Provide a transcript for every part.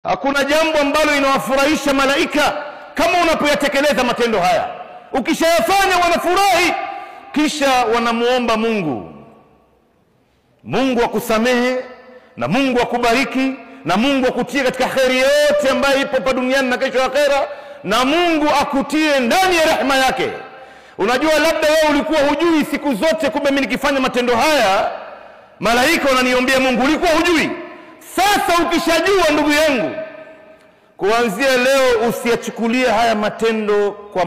Hakuna jambo ambalo linawafurahisha malaika kama unapoyatekeleza matendo haya. Ukishayafanya wanafurahi, kisha wanamuomba Mungu akusamehe, na Mungu akubariki, na Mungu akutie katika khairi yote ambayo ipo hapa duniani na kesho akhera, na Mungu akutie ndani ya rehema yake. Unajua, labda wewe ulikuwa hujui siku zote, kumbe mimi nikifanya matendo haya malaika wananiombea Mungu. Ulikuwa hujui. Sasa ukishajua, ndugu yangu, kuanzia leo usiyachukulie haya matendo kwa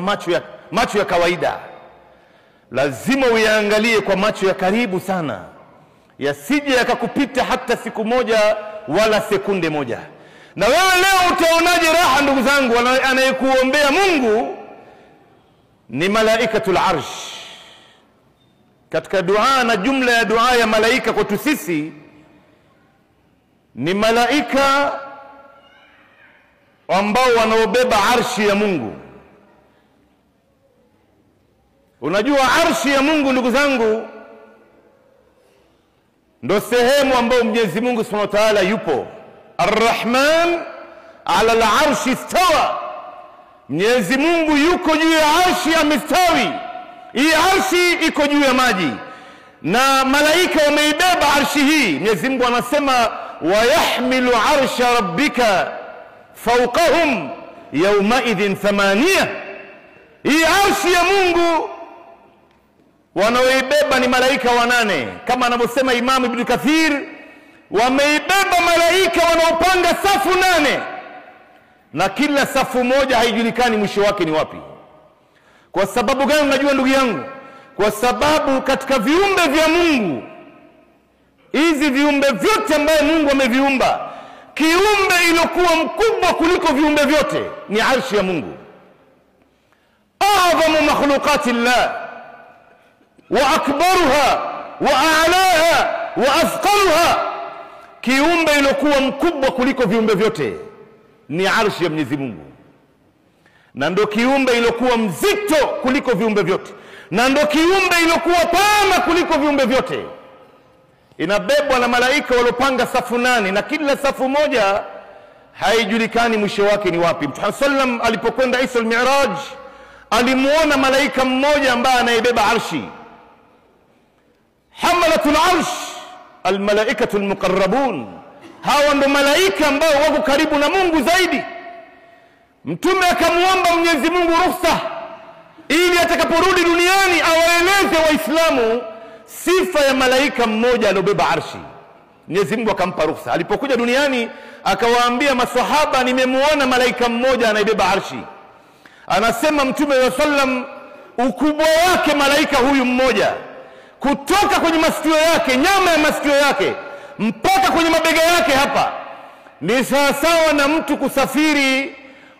macho ya kawaida. Lazima uyaangalie kwa macho ya karibu sana, yasije yakakupita hata siku moja wala sekunde moja. Na wewe leo utaonaje raha, ndugu zangu? Anayekuombea Mungu ni malaikatul arsh. Katika dua na jumla ya dua ya malaika kwetu sisi ni malaika ambao wanaobeba arshi ya Mungu. Unajua arshi ya Mungu, ndugu zangu, ndo sehemu ambayo Mwenyezi Mungu Subhanahu wa Ta'ala yupo. Ar-Rahman ala al-arshi istawa. Mwenyezi Mungu yuko juu ya arshi, amestawi. Hii arshi iko juu ya maji, na malaika wameibeba arshi hii. Mwenyezi Mungu anasema wa yahmilu arsha rabbika fawqahum yawma idhin thamaniya. Hii arshi ya Mungu wanaoibeba ni malaika 8, kama anavyosema Imam Ibn Kathir, wameibeba malaika wanaopanga safu 8, na kila safu moja haijulikani mwisho wake ni wapi. Kwa sababu gani? Unajua ndugu yangu, kwa sababu katika viumbe vya Mungu, hizi viumbe vyote ambaye Mungu ameviumba, kiumbe iliyokuwa mkubwa kuliko viumbe vyote ni arshi ya Mungu. A'dhamu makhluqatillah wa akbaruha wa a'laha wa athqaluha, kiumbe iliyokuwa mkubwa kuliko viumbe vyote ni arshi ya Mwenyezi Mungu, na ndo kiumbe iliyokuwa mzito kuliko viumbe vyote, na ndo kiumbe iliyokuwa pana kuliko viumbe vyote. Inabebwa na malaika waliopanga safu 8, na kila safu moja haijulikani mwisho wake ni wapi. Mtume sallam alipokwenda Isra al-Mi'raj alimuona malaika mmoja ambaye anaibeba arshi, hamalatul arsh, almalaikatul muqarrabun. Hawa ndo malaika ambao wako karibu na Mungu zaidi. Mtume akamuomba Mwenyezi Mungu ruhusa ili atakaporudi duniani awaeleze Waislamu sifa ya malaika mmoja aliyobeba arshi. Mwenyezi Mungu akampa ruhusa. Alipokuja duniani akawaambia maswahaba, nimemuona malaika mmoja anaibeba arshi. Anasema Mtume wa sallam, ukubwa wake malaika huyu mmoja, kutoka kwenye masikio yake, nyama ya masikio yake, mpaka kwenye mabega yake hapa, ni sawasawa na mtu kusafiri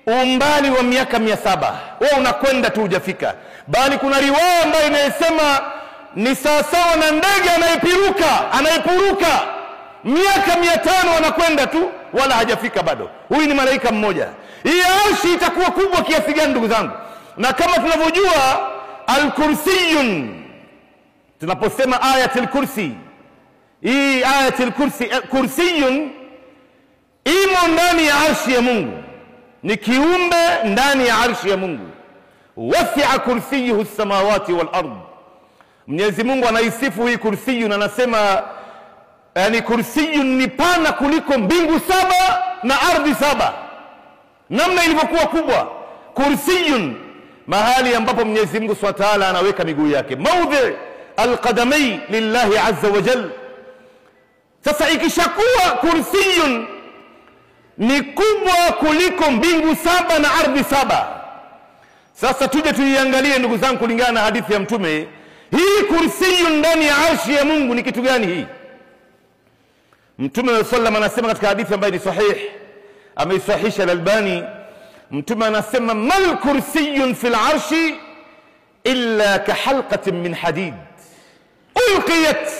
umbali wa miaka 700. Wewe unakwenda tu hujafika. Bali kuna riwaya ambayo inasema ni sawasawa na ndege anayepuruka miaka 500 anakwenda tu wala hajafika bado. Huyu ni malaika mmoja. Hii arshi itakuwa kubwa kiasi gani, ndugu zangu? Na kama tunavyojua al-kursiyun, tunaposema ayatul kursi, hii ayatul kursi, kursiyun imo ndani ya arshi ya Mungu, ni kiumbe ndani ya arshi ya Mungu. Wasi'a kursiyuhu as-samawati wal ard. Mwenyezi Mungu anaisifu hii kursiyun, anasema yani kursiyun ni pana kuliko mbingu 7 na ardhi 7, namna ilivyokuwa kubwa. Kursiyun, mahali ambapo Mwenyezi Mungu Subhanahu wa Ta'ala anaweka miguu yake, maudhi alqadamai lillahi azza wa jalla. Sasa ikishakuwa kursiyun ni kubwa kuliko mbingu 7 na ardhi 7, sasa tuje tuiangalie ndugu zangu, kulingana na hadithi ya Mtume, hii kursiyun ndani ya arshi ya Mungu ni kitu gani hii? Mtume sallallahu alayhi wasallam anasema katika hadithi ambayo ni sahih, ameisahihisha al-Albani. Mtume anasema mal kursiyun fil arshi illa ka halqatin min hadid ulqiyat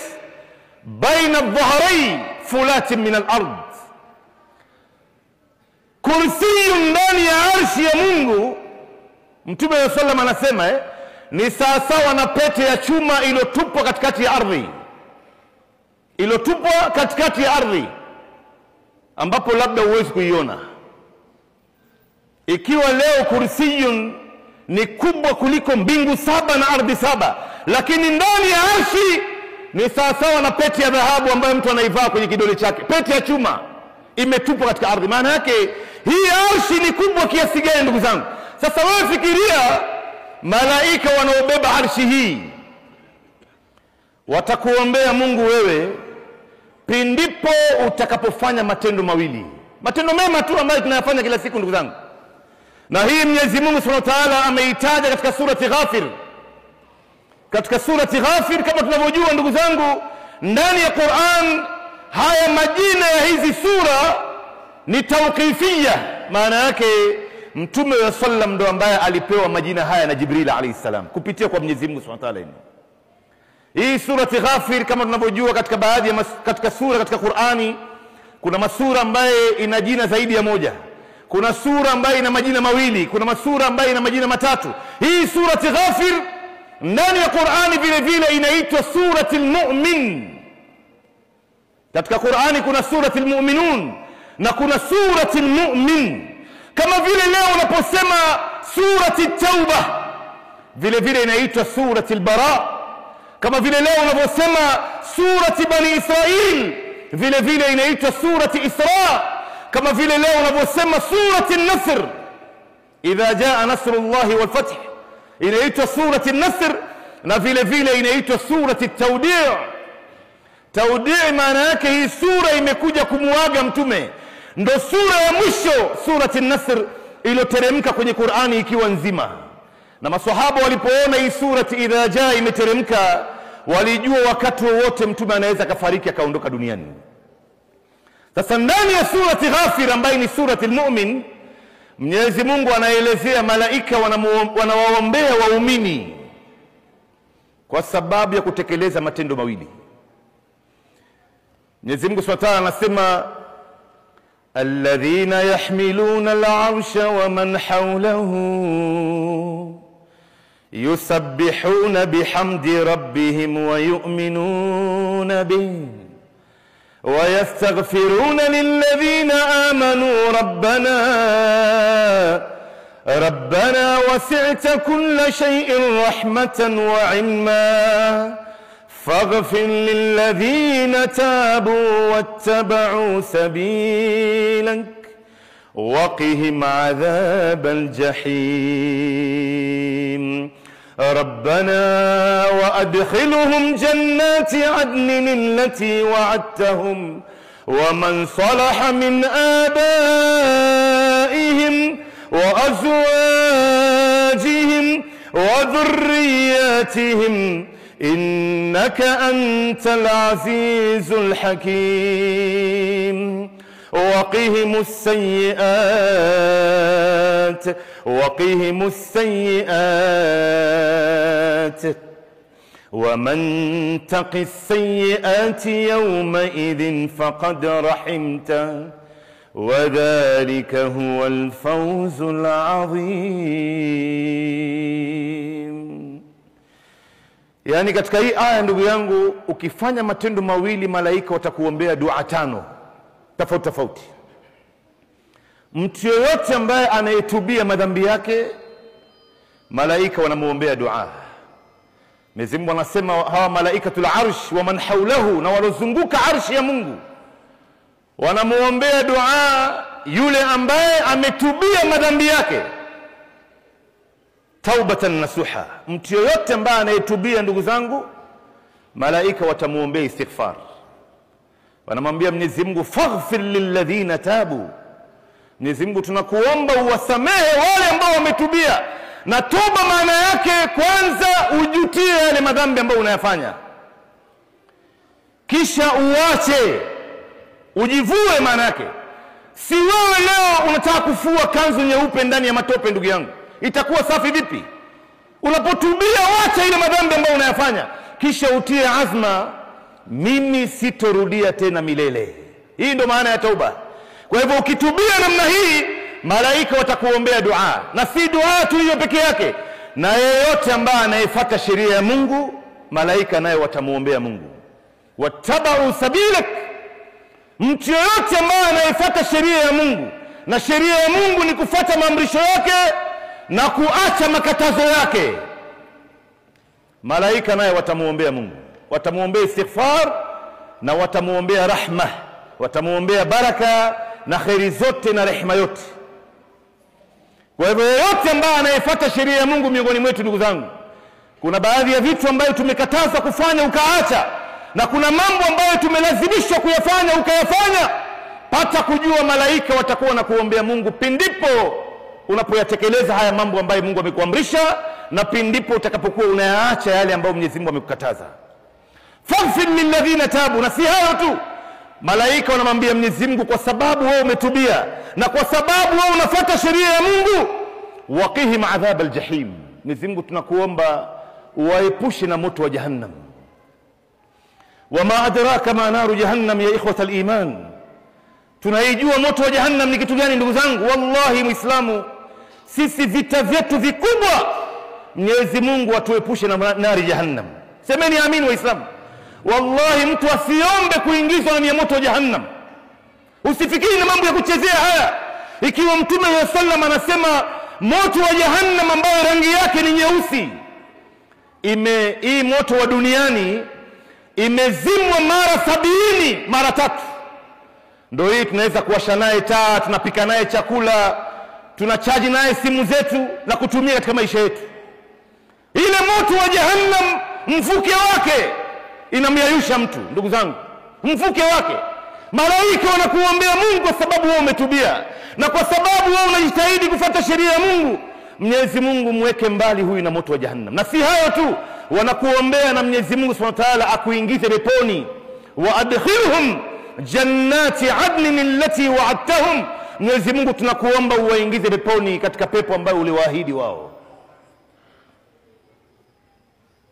baina adh-dhahrayn fulatin min al-ard. Kursiyun ndani ya arshi ya Mungu, Mtume sallallahu alayhi wasallam anasema ni sawasawa na pete ya chuma iliyotupwa katikati ya ardhi, iliyotupwa katikati ya ardhi. ambapo labda huwezi kuiona. Ikiwa leo kursiyun ni kubwa kuliko mbingu 7 na ardhi 7, lakini ndani ya arshi ni sawasawa na pete ya dhahabu ambayo mtu anaivaa kwenye kidole chake, pete ya chuma imetupwa katika ardhi. Maana yake hii arshi ni kubwa kiasi gani ndugu zangu? Sasa wewe fikiria malaika wanaobeba arshi hii watakuombea Mungu wewe pindipo utakapofanya matendo mawili, matendo mema tu ambayo tunayafanya kila siku ndugu zangu. Na hii Mwenyezi Mungu Subhanahu wa Ta'ala ameitaja katika surati Ghafir. Katika surati Ghafir, kama tunavyojua ndugu zangu, ndani ya Qur'an haya majina ya hizi sura ni tawqifia. Maana yake Mtume wa sallam ndo ambaye alipewa majina haya na Jibril alayhi salam kupitia kwa Mwenyezi Mungu Subhanahu wa Ta'ala. Hii surati Ghafir kama tunavyojua, katika baadhi ya katika sura katika Qur'ani kuna masura ambaye ina jina zaidi ya moja, kuna sura ambayo ina majina mawili, kuna masura ambayo ina majina matatu. Hii surati Ghafir ndani ya Qur'ani vile vile inaitwa surati al-Mu'min. Katika Qur'ani kuna surati al-Mu'minun na kuna surati al-Mu'min. Kama vile leo unaposema surati Tauba vile vile inaitwa surati al-Bara. Kama vile leo unaposema surati Bani Israil vile vile inaitwa surati Isra. Kama vile leo unaposema surati An-Nasr, idha jaa nasrullahi wal fath, inaitwa surati An-Nasr, na vile vile inaitwa surati Tawdi'. Tawdi' maana yake hii sura imekuja kumuaga mtume, ndo sura ya mwisho surati An-Nasr iliyoteremka kwenye Qur'ani ikiwa nzima. Na maswahaba walipoona hii surati idha jaa imeteremka, walijua wakati wowote mtume anaweza kafariki akaondoka duniani. Sasa ndani ya surati Ghafir ambayo ni surati al-Mu'min, Mwenyezi Mungu anaelezea malaika wanawaombea waumini kwa sababu ya kutekeleza matendo mawili. Mwenyezi Mungu Subhanahu wa Ta'ala anasema alladhina yahmiluna al-'arsha wa man hawlahu yusabbihuna bihamdi rabbihim wa yu'minuna bihi ويستغفرون للذين آمنوا ربنا وسعت كل شيء رحمة وعلما فاغفر للذين تابوا واتبعوا سبيلك وقهم عذاب الجحيم ربنا وأدخلهم جنات عدن التي وعدتهم ومن صلح من آبائهم وأزواجهم وذرياتهم إنك أنت العزيز الحكيم وقهم السيئات ومن تق السيئات يومئذ فقد رحمته وذلك هو الفوز العظيم. Yani katika hii aya ndugu yangu, ukifanya matendo mawili malaika watakuombea dua 5 tofauti tofauti. Mtu yoyote ambaye anayetubia madhambi yake, malaika wanamuombea dua. Mwenyezi Mungu anasema hawa malaikatul arsh wa man hawlahu, na walozunguka arshi ya Mungu, wanamuombea dua yule ambaye ametubia madhambi yake taubatan nasuha. Mtu yoyote ambaye anayetubia ndugu zangu, malaika watamuombea istighfar. Wanamwambia Mwenyezi Mungu faghfir lilladhina tabu, Mwenyezi Mungu tunakuomba uwasamehe wale ambao wametubia. Na toba maana yake kwanza ujutie yale madhambi ambayo unayafanya, kisha uache, ujivue. Maana yake si wewe leo unataka kufua kanzu nyeupe ndani ya matope ndugu yangu, itakuwa safi vipi? Unapotubia wacha ile madhambi ambayo unayafanya, kisha utie azma, mimi sitorudia tena milele. Hii ndo maana ya tauba. Kwa hivyo ukitubia namna hii, malaika watakuombea dua, na si dua tu hiyo peke yake, na yeyote ambaye anayefuata sheria ya Mungu, malaika naye watamuombea Mungu. Wattabau sabilak, Mtu yoyote ambaye anayefuata sheria ya Mungu, na sheria ya Mungu ni kufuata maamrisho yake na kuacha makatazo yake, malaika naye watamuombea Mungu, watamuombea istighfar na watamuombea rahma, watamuombea baraka na khairi zote na rehema yote. Kwa hivyo yote ambaye anayefuata sheria ya Mungu miongoni mwetu, ndugu zangu, kuna baadhi ya vitu ambayo tumekatazwa kufanya ukaacha, na kuna mambo ambayo tumelazimishwa kuyafanya ukayafanya. Pata kujua malaika watakuwa na kuombea Mungu pindipo unapoyatekeleza haya mambo ambayo Mungu amekuamrisha, na pindipo utakapokuwa unayaacha yale ambayo Mwenyezi Mungu amekukataza. Faghfir lilladhina tabu. Na si hayo tu, malaika wanamwambia Mwenyezi Mungu, kwa sababu wewe umetubia na kwa sababu wewe unafuata sheria ya Mungu, waqihim adhab aljahim. Mwenyezi Mungu tunakuomba uwaepushe na moto wa jahannam. Wama adraka ma naru jahannam ya ikhwata aliman. Tunaijua moto wa jahannam ni kitu gani, ndugu zangu? Wallahi Muislamu, sisi vita vyetu vikubwa, Mwenyezi Mungu atuepushe na nari jahannam. Semeni amin Waislamu. Wallahi mtu asiombe kuingizwa na moto wa jahannam. Usifikiri na mambo ya kuchezea haya. Ikiwa Mtume sallallahu alaihi wasallam anasema moto wa jahannam ambao rangi yake ni nyeusi, hii moto wa duniani imezimwa mara 70 mara 3. Ndio hii tunaweza kuwasha naye taa, tunapika naye chakula, tunachaji naye simu zetu na kutumia katika maisha yetu. Ile moto wa jahannam mvuke wake inamyayusha mtu, ndugu zangu, mvuke wake. Malaika wanakuombea Mungu kwa sababu wewe umetubia, na kwa sababu wewe unajitahidi kufuata sheria ya Mungu. Mwenyezi Mungu mweke mbali huyu na moto wa jahannam. Na si hayo tu, wanakuombea na Mwenyezi Mungu Subhanahu wa Ta'ala akuingize peponi. Wa adkhilhum jannati adnin allati wa'adtahum. Mwenyezi Mungu tunakuomba uwaingize peponi, katika pepo ambayo uliwaahidi wao.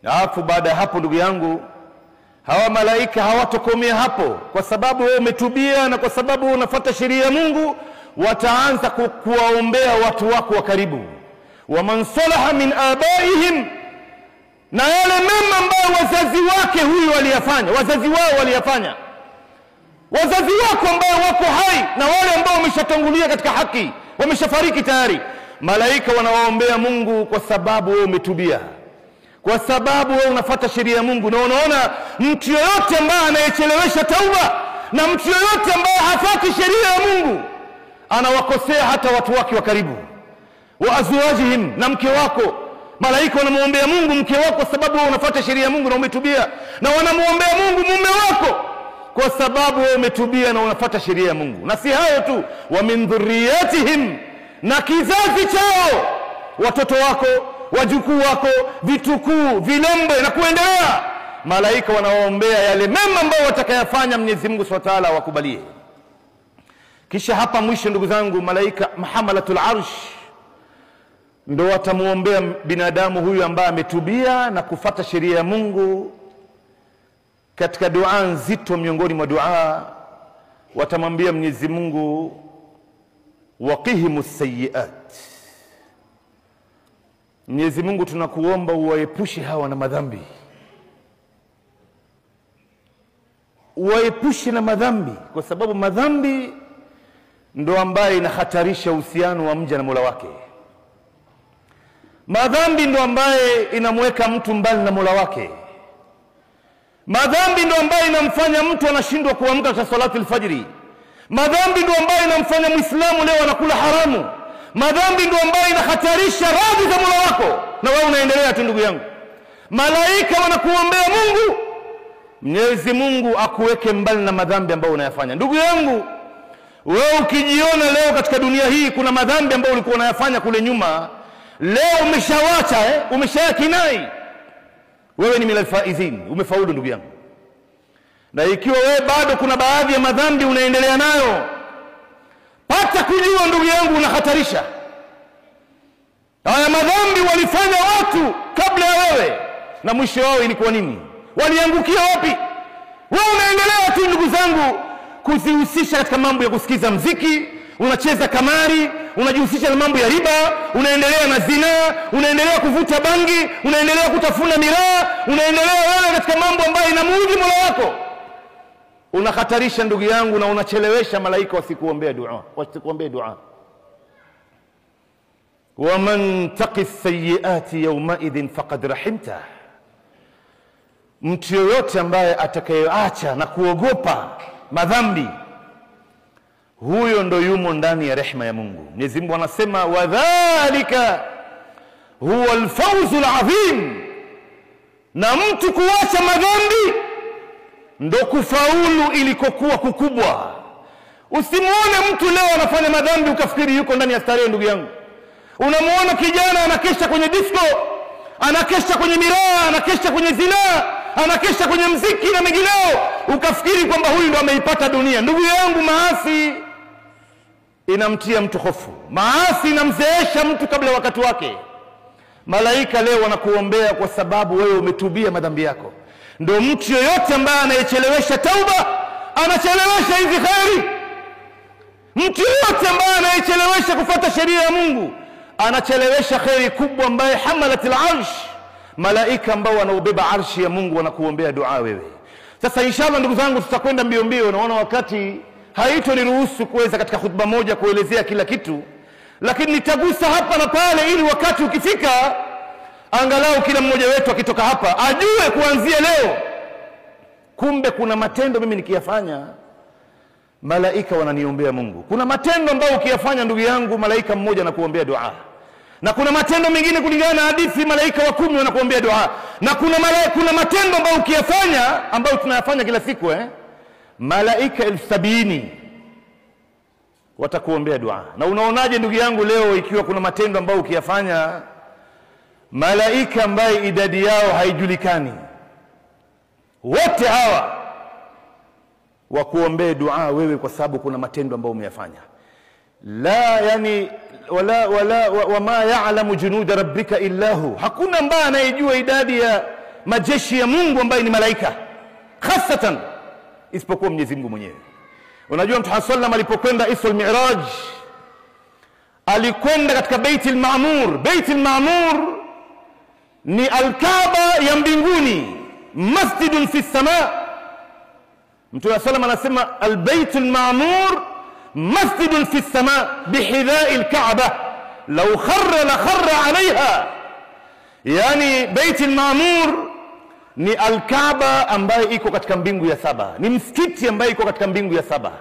Na baada ya hapo, ndugu yangu, hawa malaika hawatokomea hapo. Kwa sababu wewe umetubia na kwa sababu unafuata sheria ya Mungu, wataanza kuwaombea watu wako wa karibu. Wa man salaha min abaihim, na yale mema ambayo wazazi wake huyu waliyafanya, wazazi wao waliyafanya, wazazi wako ambao wako hai na wale ambao wameshatangulia katika haki, wameshafariki tayari, malaika wanawaombea Mungu kwa sababu wewe umetubia, kwa sababu wewe unafuata sheria ya Mungu. Na unaona mtu yoyote ambaye anayechelewesha tauba, na mtu yoyote ambaye hafuati sheria ya Mungu, anawakosea hata watu wake wa karibu. Wa azwajihim, na mke wako, malaika wanamuombea Mungu mke wako sababu wewe unafuata sheria ya Mungu na umetubia, na wanamuombea Mungu mume wako kwa sababu wewe umetubia na unafuata sheria ya Mungu. Na si hayo tu, wa min dhurriyatihim, na kizazi chao, watoto wako, wajukuu wako, vitukuu, vilembe na kuendelea, malaika wanawaombea yale mema ambayo watakayafanya Mwenyezi Mungu Subhanahu wa Ta'ala wakubalie. Kisha hapa mwisho, ndugu zangu, malaika mahamalatul arsh ndio watamuombea binadamu huyu ambaye ametubia na kufuata sheria ya Mungu. Katika dua nzito miongoni mwa dua, watamwambia Mwenyezi Mungu, waqihimus sayyi'at. Mwenyezi Mungu tunakuomba uwaepushe hawa na madhambi, uwaepushe na madhambi, kwa sababu madhambi ndo ambaye inahatarisha uhusiano wa mja na Mola wake. Madhambi ndo ambaye inamweka mtu mbali na Mola wake. Madhambi ndo ambaye inamfanya mtu anashindwa kuamka katika salatu al-fajri. Madhambi ndo ambaye inamfanya Muislamu leo anakula haramu. Madhambi ndo ambaye inahatarisha radhi za Mola wako, na wewe unaendelea tu, ndugu yangu. Malaika wanakuombea Mungu, Mwenyezi Mungu akuweke mbali na madhambi ambayo unayafanya. Ndugu yangu, wewe ukijiona leo katika dunia hii kuna madhambi ambayo ulikuwa unayafanya kule nyuma, leo umeshawacha, umeshayakinai, wewe ni minal faizin, umefaulu ndugu yangu. Na ikiwa wewe bado kuna baadhi ya madhambi unaendelea nayo, pata kujua ndugu yangu unahatarisha. Haya madhambi walifanya watu kabla ya wewe, na mwisho wao ilikuwa nini? Waliangukia wapi? Wewe unaendelea tu ndugu zangu kuzihusisha katika mambo ya kusikiza mziki, unacheza kamari, unajihusisha na mambo ya riba, unaendelea na zina, unaendelea kuvuta bangi, unaendelea kutafuna miraa, unaendelea wewe katika mambo ambayo inamuudhi Mola wako. unahatarisha ndugu yangu na unachelewesha malaika wasikuombea dua, wasikuombea dua. وَمَنْ تَقِ السَّيِّئَاتِ يَوْمَئِذٍ فَقَدْ رَحِمْتَهُ, mtu yoyote ambaye atakayeacha na kuogopa madhambi, huyo ndo yumo ndani ya rehema ya Mungu. Mwenyezi Mungu anasema wadhalika huwa alfawzu alazim, na mtu kuacha madhambi ndo kufaulu ilikokuwa kukubwa. Usimuone mtu leo anafanya madhambi ukafikiri yuko ndani ya starehe. Ndugu yangu, unamuona kijana anakesha kwenye disco, anakesha kwenye miraa, anakesha kwenye zinaa, anakesha kwenye mziki na mengineo, ukafikiri kwamba huyu ndo ameipata dunia. Ndugu yangu, maasi inamtia mtu hofu, maasi inamzeesha mtu kabla wakati wake. Malaika leo wanakuombea kwa sababu wewe umetubia madhambi yako. Ndio mtu yoyote ambaye anayechelewesha tauba anachelewesha hizi khairi. Mtu yoyote ambaye anayechelewesha kufuata sheria ya Mungu anachelewesha khairi kubwa ambaye hamalatil arsh, malaika ambao wanaobeba arshi ya Mungu wanakuombea dua wewe. Sasa inshallah ndugu zangu, tutakwenda mbio mbio. Naona wakati haitoniruhusu kuweza katika khutba moja kuelezea kila kitu, lakini nitagusa hapa na pale, ili wakati ukifika angalau kila mmoja wetu akitoka hapa ajue kuanzia leo, kumbe kuna matendo mimi nikiyafanya malaika wananiombea Mungu. Kuna matendo ambayo ukiyafanya ndugu yangu malaika mmoja anakuombea dua, na kuna matendo mengine kulingana na hadithi malaika 10 wanakuombea dua, na kuna matendo ambayo ukiyafanya ambayo tunayafanya kila siku malaika 70,000 watakuombea dua. Na unaonaje ndugu yangu leo ikiwa kuna matendo ambayo ukiyafanya malaika ambaye idadi yao haijulikani, wote hawa wakuombee dua wewe kwa sababu kuna matendo ambayo umeyafanya? La yani wama ya'lamu junuda rabbika illa hu, hakuna ambaye anayejua idadi ya majeshi ya Mungu ambaye ni malaika hasatan isipokuwa Mwenyezi Mungu mwenyewe. Unajua Mtume sallam alipokwenda Isra Mi'raj alikwenda katika Baitul Ma'mur. Baitul Ma'mur ni al-Kaaba ya mbinguni, masjidun fi sama. Mtume sallam anasema al-Baitul Ma'mur masjidun fi sama bihidha'i al-Kaaba law kharra la kharra 'alayha. Yani Baitul Ma'mur ni al-Kaaba ambayo iko katika mbingu ya 7, ni msikiti ambayo iko katika mbingu ya 7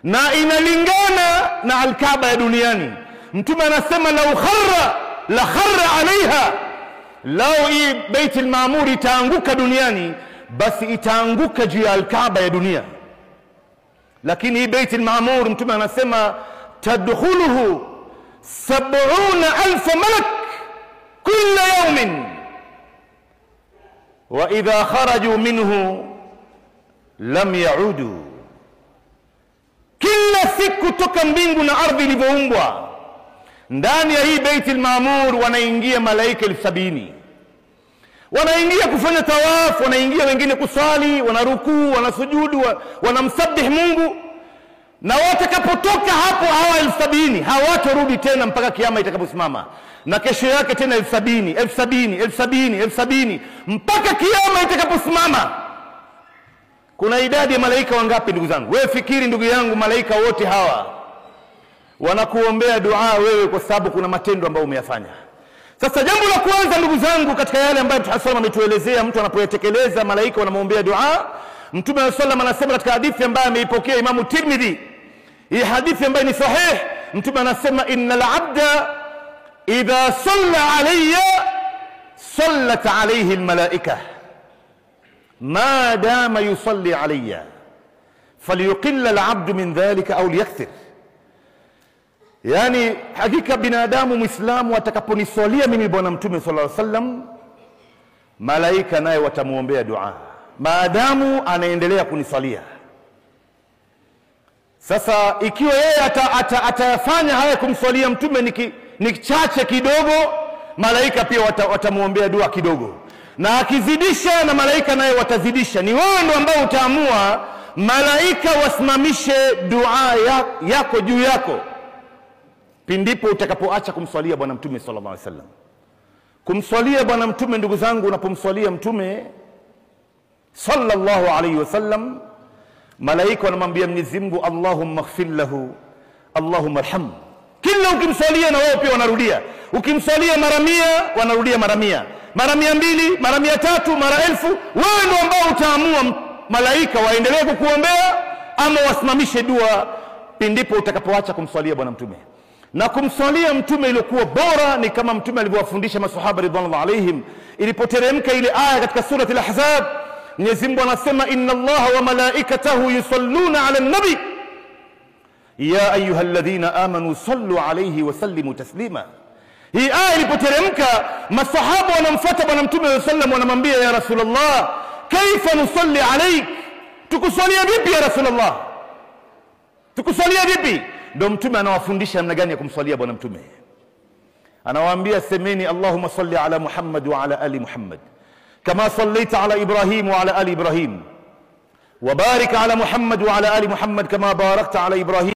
na inalingana na al-Kaaba ya duniani. Mtume anasema lau kharra la kharra 'alayha, lau hii Baitul Ma'mur itaanguka duniani basi itaanguka juu ya al-Kaaba ya dunia. Lakini hii Baitul Ma'mur Mtume anasema tadkhuluhu 70,000 malak kila yawmin wa idha kharaju minhu lam yaudu. Kila siku toka mbingu na ardhi ilivyoumbwa, ndani ya hii Baitul Ma'mur wanaingia malaika 70,000. Wanaingia kufanya tawaf, wanaingia wengine kusali, wanarukuu, wanasujudu, wanamsabih Mungu. Na watakapotoka hapo hawa 70,000 hawatorudi tena mpaka kiyama itakaposimama, na kesho yake tena 70,000, 70,000, 70,000, 70,000 mpaka kiyama itakaposimama. Kuna idadi ya malaika wangapi ndugu zangu? Wewe fikiri ndugu yangu, malaika wote hawa wanakuombea dua wewe kwa sababu kuna matendo ambayo umeyafanya. Sasa jambo la kwanza ndugu zangu, katika yale ambayo Mtume sallallahu ametuelezea mtu anapoyatekeleza malaika wanamwombea dua, Mtume sallallahu anasema katika hadithi ambayo ameipokea Imamu Tirmidhi, hii hadithi ambayo ni sahih, Mtume anasema innal abda idha salla alayya sallat alayhi almalaika ma dama yusalli alayya falyuqill alabdu min dhalika au liyakthir. Yani hakika binadamu Muislamu atakaponiswalia mimi bwana Mtume sallallahu alaihi wasallam, malaika naye watamuombea dua maadamu anaendelea kuniswalia. Sasa ikiwa yeye atafanya haya kumswalia Mtume ni chache kidogo, malaika pia watamuombea dua kidogo, na akizidisha na malaika naye watazidisha. Ni wewe ndo ambao utaamua malaika wasimamishe dua yako juu yako pindipo utakapoacha kumswalia bwana Mtume sallallahu alaihi wasallam. Kumswalia bwana Mtume ndugu zangu, unapomswalia Mtume sallallahu alaihi wasallam malaika wanamwambia Mwenyezi Mungu, Allahumma ighfir lahu, Allahumma arhamhu. Kila ukimswalia na wao pia wanarudia. Ukimswalia mara 100 wanarudia mara 100, mara 200, mara 300, mara 1000. Wewe ndio ambao utaamua malaika waendelee kukuombea ama wasimamishe dua pindipo utakapoacha kumswalia bwana mtume. Na kumswalia mtume iliyokuwa bora ni kama mtume alivyowafundisha maswahaba ridwanullah alaihim. Ilipoteremka ile aya katika surati al-Ahzab, Mwenyezi Mungu anasema, inna Allaha wa malaikatahu yusalluna ala nabi ya ayyuhalladhina amanu sallu alayhi wa sallimu taslima. Hii aya ilipoteremka, maswahaba wanamfuata bwana mtume sallallahu alayhi wasallam, wanamwambia, ya Rasulullah, kaifa nusalli alayk, tukuswalia vipi ya Rasulullah, tukuswalia vipi? Ndio mtume anawafundisha namna gani ya kumswalia bwana mtume. Anawaambia, semeni Allahumma salli ala Muhammad wa ala ali Muhammad kama sallaita ala Ibrahim wa ala ali Ibrahim wa barik ala Muhammad wa ala ali Muhammad kama barakta ala Ibrahim